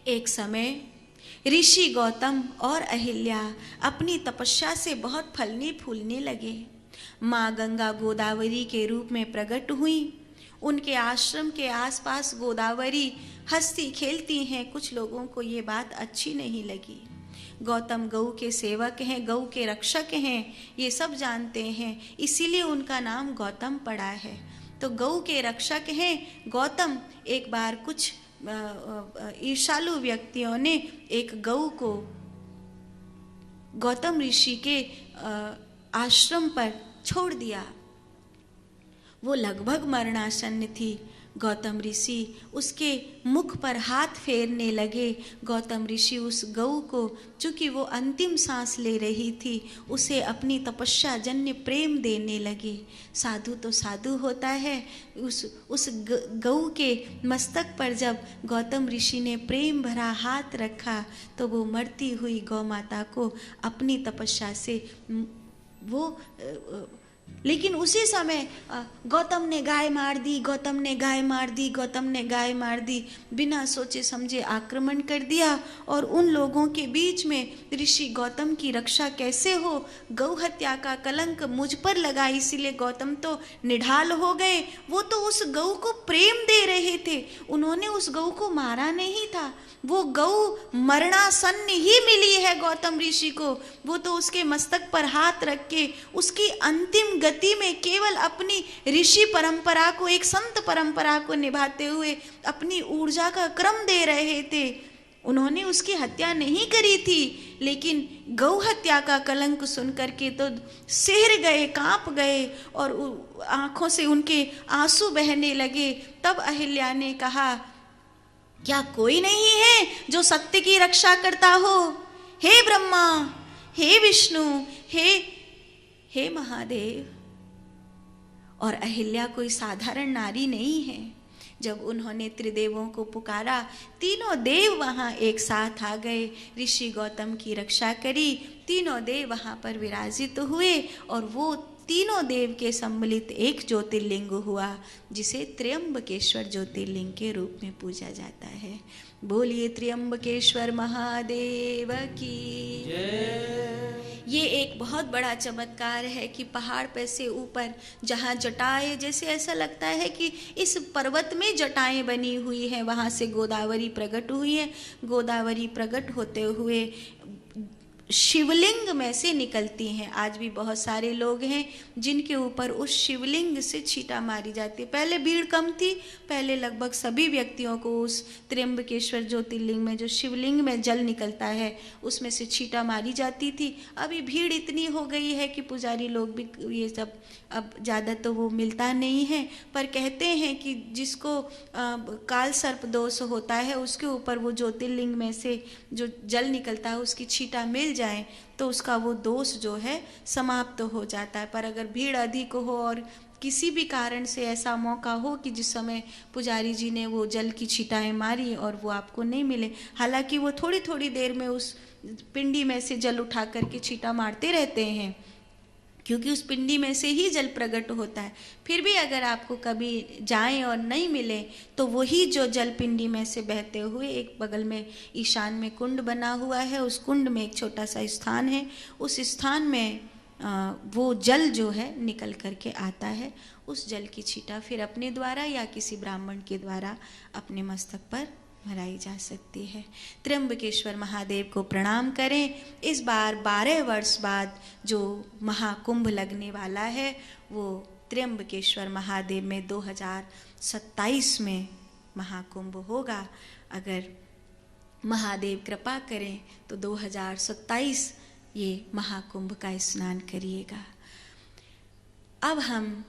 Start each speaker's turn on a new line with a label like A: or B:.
A: एक समय ऋषि गौतम और अहिल्या अपनी तपस्या से बहुत फलने फूलने लगे। माँ गंगा गोदावरी के रूप में प्रकट हुई। उनके आश्रम के आसपास गोदावरी हंसती खेलती हैं। कुछ लोगों को ये बात अच्छी नहीं लगी। गौतम गऊ के सेवक हैं, गऊ के रक्षक हैं, ये सब जानते हैं, इसीलिए उनका नाम गौतम पड़ा है। तो गऊ के रक्षक हैं गौतम। एक बार कुछ ईर्ष्यालु व्यक्तियों ने एक गऊ को गौतम ऋषि के आश्रम पर छोड़ दिया। वो लगभग मरणासन्न थी। गौतम ऋषि उसके मुख पर हाथ फेरने लगे। गौतम ऋषि उस गऊ को, चूंकि वो अंतिम सांस ले रही थी, उसे अपनी तपस्या जन्य प्रेम देने लगे। साधु तो साधु होता है। उस गऊ के मस्तक पर जब गौतम ऋषि ने प्रेम भरा हाथ रखा तो वो मरती हुई गौ माता को अपनी तपस्या से वो लेकिन उसी समय गौतम ने गाय मार दी, गौतम ने गाय मार दी, गौतम ने गाय मार दी। बिना सोचे समझे आक्रमण कर दिया और उन लोगों के बीच में ऋषि गौतम की रक्षा कैसे हो। गौ हत्या का कलंक मुझ पर लगा, इसीलिए गौतम तो निढाल हो गए। वो तो उस गौ को प्रेम दे रहे थे, उन्होंने उस गौ को मारा नहीं था। वो गौ मरणासन्न ही मिली है गौतम ऋषि को। वो तो उसके मस्तक पर हाथ रख के उसकी अंतिम गति में केवल अपनी ऋषि परंपरा को, एक संत परंपरा को निभाते हुए अपनी ऊर्जा का क्रम दे रहे थे। उन्होंने उसकी हत्या नहीं करी थी, लेकिन गौ हत्या का कलंक सुन करके तो सिहर गए, कांप गए और आंखों से उनके आंसू बहने लगे। तब अहिल्या ने कहा, क्या कोई नहीं है जो सत्य की रक्षा करता हो? हे ब्रह्मा, हे विष्णु, हे महादेव। और अहिल्या कोई साधारण नारी नहीं है। जब उन्होंने त्रिदेवों को पुकारा, तीनों देव वहां एक साथ आ गए, ऋषि गौतम की रक्षा करी। तीनों देव वहां पर विराजित हुए और वो तीनों देव के सम्मिलित एक ज्योतिर्लिंग हुआ, जिसे त्र्यंबकेश्वर ज्योतिर्लिंग के रूप में पूजा जाता है। बोलिए त्र्यंबकेश्वर महादेव की जय। ये एक बहुत बड़ा चमत्कार है कि पहाड़ पे से ऊपर जहाँ जटाएं, जैसे ऐसा लगता है कि इस पर्वत में जटाएं बनी हुई हैं, वहाँ से गोदावरी प्रकट हुई है। गोदावरी प्रकट होते हुए शिवलिंग में से निकलती हैं। आज भी बहुत सारे लोग हैं जिनके ऊपर उस शिवलिंग से छींटा मारी जाती है। पहले भीड़ कम थी, पहले लगभग सभी व्यक्तियों को उस त्र्यंबकेश्वर ज्योतिर्लिंग में, जो शिवलिंग में जल निकलता है, उसमें से छींटा मारी जाती थी। अभी भीड़ इतनी हो गई है कि पुजारी लोग भी ये सब अब ज़्यादा तो वो मिलता नहीं है। पर कहते हैं कि जिसको काल सर्प दोष होता है, उसके ऊपर वो ज्योतिर्लिंग में से जो जल निकलता है उसकी छींटा मिल जाए तो उसका वो दोष जो है समाप्त हो जाता है। पर अगर भीड़ अधिक हो और किसी भी कारण से ऐसा मौका हो कि जिस समय पुजारी जी ने वो जल की छींटाएं मारी और वो आपको नहीं मिले, हालांकि वो थोड़ी थोड़ी देर में उस पिंडी में से जल उठा करके छींटा मारते रहते हैं, क्योंकि उस पिंडी में से ही जल प्रकट होता है। फिर भी अगर आपको कभी जाएं और नहीं मिले तो वही जो जल पिंडी में से बहते हुए, एक बगल में ईशान में कुंड बना हुआ है, उस कुंड में एक छोटा सा स्थान है, उस स्थान में वो जल जो है निकल करके आता है। उस जल की छींटा फिर अपने द्वारा या किसी ब्राह्मण के द्वारा अपने मस्तक पर भराई जा सकती है। त्र्यंबकेश्वर महादेव को प्रणाम करें। इस बार 12 वर्ष बाद जो महाकुंभ लगने वाला है वो त्र्यंबकेश्वर महादेव में 2027 में महाकुंभ होगा। अगर महादेव कृपा करें तो 2027 ये महाकुंभ का स्नान करिएगा। अब हम